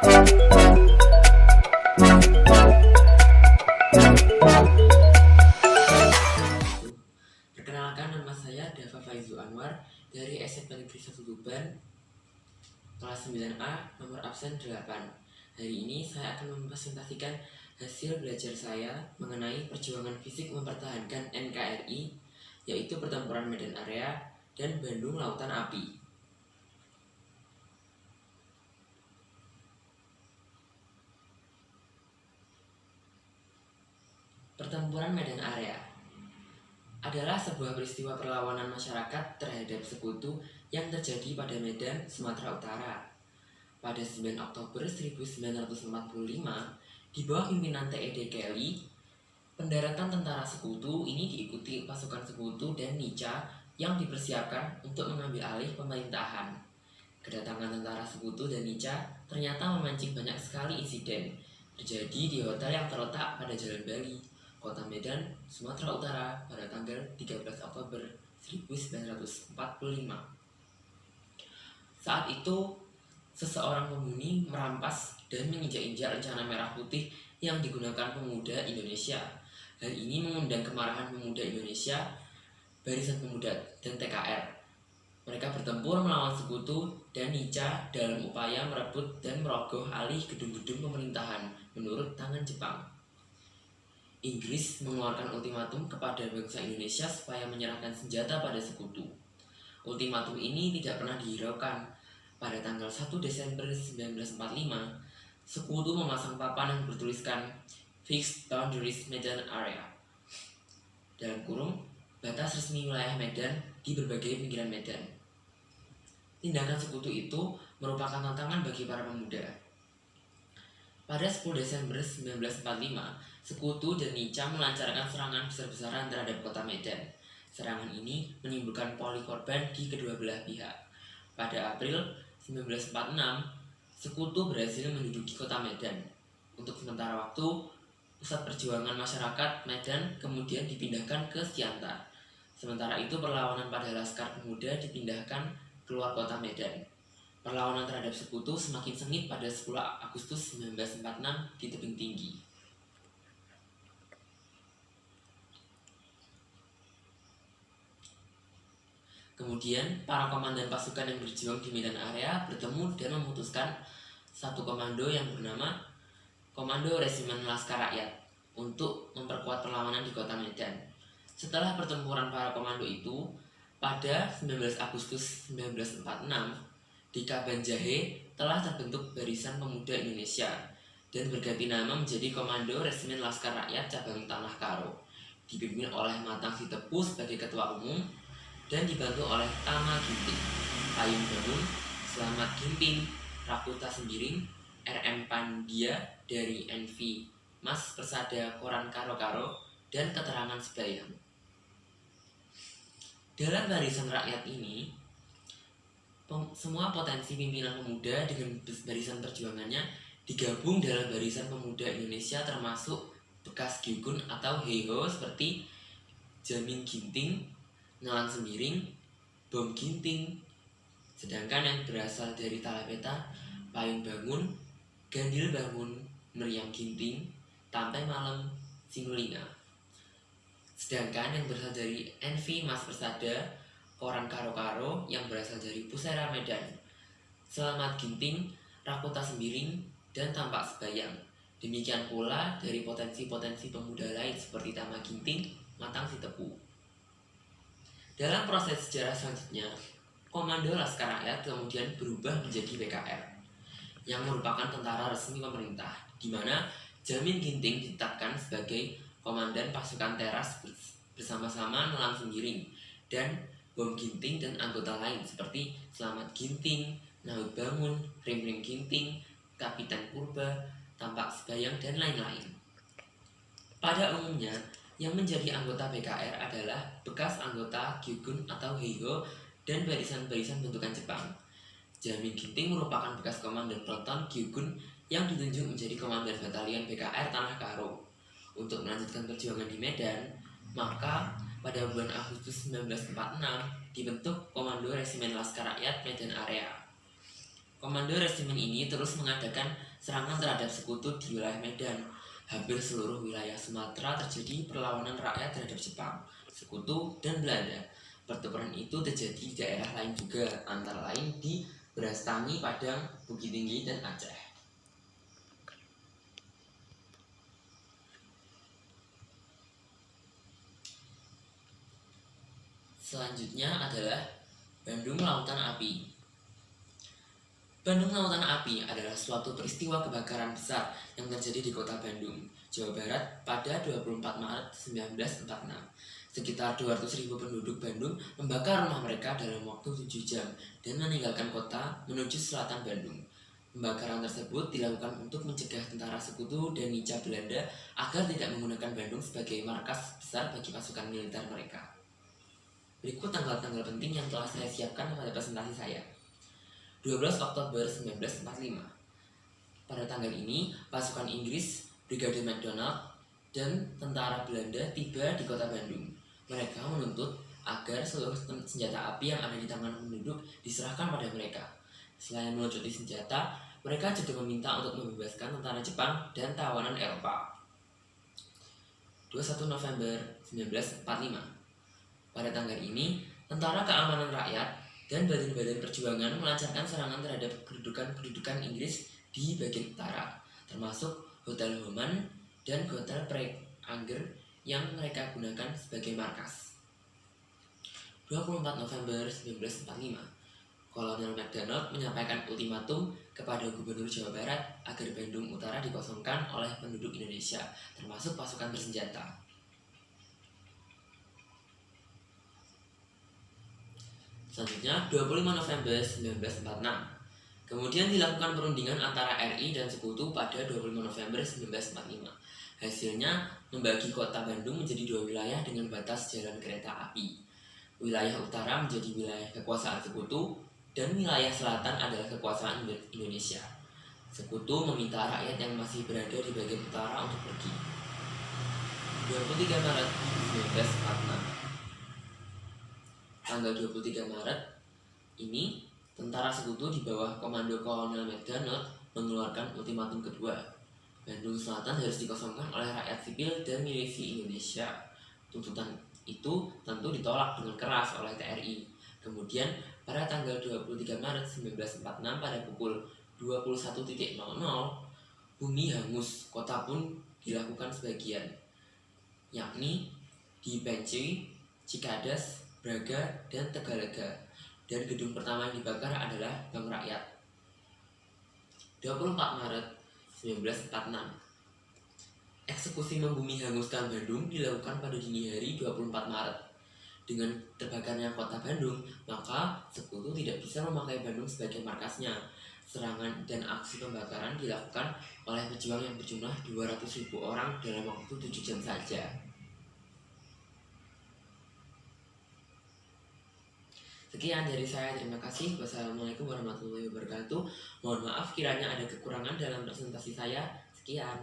Perkenalkan, nama saya Dava Faizu Anwar dari SMP Negeri 1 Tuban, kelas 9A, nomor absen 8. Hari ini saya akan mempresentasikan hasil belajar saya mengenai perjuangan fisik mempertahankan NKRI, yaitu pertempuran Medan Area dan Bandung Lautan Api. Pertempuran Medan Area adalah sebuah peristiwa perlawanan masyarakat terhadap sekutu yang terjadi pada Medan, Sumatera Utara. Pada 9 Oktober 1945, di bawah pimpinan T.E.D. Kelly, pendaratan tentara sekutu ini diikuti pasukan sekutu dan Nica yang dipersiapkan untuk mengambil alih pemerintahan. Kedatangan tentara sekutu dan Nica ternyata memancing banyak sekali insiden terjadi di hotel yang terletak pada Jalan Bali, Kota Medan, Sumatera Utara pada tanggal 13 Oktober 1945. Saat itu, seseorang penghuni merampas dan menginjak-injak rencana merah putih yang digunakan pemuda Indonesia. Hal ini mengundang kemarahan pemuda Indonesia, Barisan Pemuda, dan TKR. Mereka bertempur melawan sekutu dan Nica dalam upaya merebut dan merogoh alih gedung-gedung pemerintahan menurut tangan Jepang. Inggris mengeluarkan ultimatum kepada bangsa Indonesia supaya menyerahkan senjata pada sekutu. Ultimatum ini tidak pernah dihiraukan. Pada tanggal 1 Desember 1945, sekutu memasang papan yang bertuliskan Fixed Boundaries Medan Area, dalam kurung, batas resmi wilayah Medan di berbagai pinggiran Medan. Tindakan sekutu itu merupakan tantangan bagi para pemuda. Pada 10 Desember 1945, sekutu dan Nica melancarkan serangan besar-besaran terhadap kota Medan. Serangan ini menimbulkan poli korban di kedua belah pihak. Pada April 1946, sekutu berhasil menduduki kota Medan. Untuk sementara waktu, pusat perjuangan masyarakat Medan kemudian dipindahkan ke Sianta. Sementara itu, perlawanan pada Laskar Pemuda dipindahkan keluar kota Medan. Perlawanan terhadap sekutu semakin sengit pada 10 Agustus 1946 di tebing tinggi. Kemudian, para komandan pasukan yang berjuang di Medan Area bertemu dan memutuskan satu komando yang bernama Komando Resimen Laskar Rakyat untuk memperkuat perlawanan di kota Medan. Setelah pertempuran para komando itu, pada 19 Agustus 1946, di Kabanjahe telah terbentuk Barisan Pemuda Indonesia dan berganti nama menjadi Komando Resimen Laskar Rakyat Cabang Tanah Karo, dipimpin oleh Matang Sitepu sebagai ketua umum dan dibantu oleh Tama Ginting, Payung Bangun, Slamet Ginting, Rakuta Sembiring, R.M. Pandia dari NV Mas Persada Koran Karo-Karo, dan Keterangan Sebayang. Dalam barisan rakyat ini, semua potensi pimpinan pemuda dengan barisan perjuangannya digabung dalam Barisan Pemuda Indonesia, termasuk bekas Gyugun atau Heiho seperti Jamin Ginting, Nelang Sembiring, Bom Ginting. Sedangkan yang berasal dari Talapeta, Payung Bangun, Gandil Bangun, Meriam Ginting, Tampai Malam, Sinulinga. Sedangkan yang berasal dari NV Mas Persada, Koran Karo-Karo yang berasal dari Pusera Medan, Slamet Ginting, Rakuta Sembiring, dan Tampak Sebayang. Demikian pula dari potensi-potensi pemuda lain seperti Tama Ginting, Matang Sitepu. Dalam proses sejarah selanjutnya, Komando Laskar Rakyat kemudian berubah menjadi PKR, yang merupakan tentara resmi pemerintah, di mana Jamin Ginting ditetapkan sebagai komandan pasukan teras bersama-sama Nelang Sembiring dan Bom Ginting dan anggota lain seperti Slamet Ginting, Naud Bangun, Rim Ginting, Kapitan Purba, Tampak Sebayang, dan lain-lain. Pada umumnya, yang menjadi anggota PKR adalah bekas anggota Gyugun atau Heiho dan barisan-barisan bentukan Jepang. Jamin Ginting merupakan bekas komandan peleton Gyugun yang ditunjuk menjadi komandan batalion PKR Tanah Karo. Untuk melanjutkan perjuangan di Medan, maka pada bulan Agustus 1946 dibentuk Komando Resimen Laskar Rakyat Medan Area. Komando resimen ini terus mengadakan serangan terhadap sekutu di wilayah Medan. Hampir seluruh wilayah Sumatera terjadi perlawanan rakyat terhadap Jepang, sekutu, dan Belanda. Pertempuran itu terjadi di daerah lain juga, antara lain di Brastami, Padang, Bukit Tinggi, dan Aceh. Selanjutnya adalah Bandung Lautan Api. Bandung Lautan Api adalah suatu peristiwa kebakaran besar yang terjadi di kota Bandung, Jawa Barat pada 24 Maret 1946. Sekitar 200.000 penduduk Bandung membakar rumah mereka dalam waktu 7 jam dan meninggalkan kota menuju selatan Bandung. Pembakaran tersebut dilakukan untuk mencegah tentara sekutu dan Nica Belanda agar tidak menggunakan Bandung sebagai markas besar bagi pasukan militer mereka. Berikut tanggal-tanggal penting yang telah saya siapkan pada presentasi saya. 12 Oktober 1945. Pada tanggal ini, pasukan Inggris, Brigade MacDonald, dan tentara Belanda tiba di kota Bandung. Mereka menuntut agar seluruh senjata api yang ada di tangan penduduk diserahkan pada mereka. Selain melucuti senjata, mereka juga meminta untuk membebaskan tentara Jepang dan tawanan Eropa. 21 November 1945. Pada tanggal ini, Tentara Keamanan Rakyat dan badan-badan perjuangan melancarkan serangan terhadap kedudukan Inggris di bagian utara, termasuk Hotel Homan dan Hotel Prague Anger yang mereka gunakan sebagai markas. 24 November 1945, Kolonel MacDonald menyampaikan ultimatum kepada Gubernur Jawa Barat agar Bandung Utara dikosongkan oleh penduduk Indonesia, termasuk pasukan bersenjata. Selanjutnya, 25 November 1946. Kemudian dilakukan perundingan antara RI dan sekutu pada 25 November 1945. Hasilnya, membagi kota Bandung menjadi 2 wilayah dengan batas jalan kereta api. Wilayah utara menjadi wilayah kekuasaan sekutu, dan wilayah selatan adalah kekuasaan Indonesia. Sekutu meminta rakyat yang masih berada di bagian utara untuk pergi. 23 Maret 1946. Tanggal 23 Maret ini, tentara sekutu di bawah komando Kolonel MacDonald mengeluarkan ultimatum kedua. Bandung Selatan harus dikosongkan oleh rakyat sipil dan milisi Indonesia. Tuntutan itu tentu ditolak dengan keras oleh TRI. Kemudian, pada tanggal 23 Maret 1946 pada pukul 21.00, bumi hangus, kota pun dilakukan sebagian, yakni di Benci, Cikadas, Braga, dan Tegalega. Dan gedung pertama yang dibakar adalah Bank Rakyat. 24 Maret 1946. Eksekusi membumi hanguskan Bandung dilakukan pada dini hari 24 Maret. Dengan terbakarnya kota Bandung, maka sekutu tidak bisa memakai Bandung sebagai markasnya. Serangan dan aksi pembakaran dilakukan oleh pejuang yang berjumlah 200.000 orang dalam waktu 7 jam saja. Sekian dari saya, terima kasih. Wassalamualaikum warahmatullahi wabarakatuh. Mohon maaf kiranya ada kekurangan dalam presentasi saya. Sekian.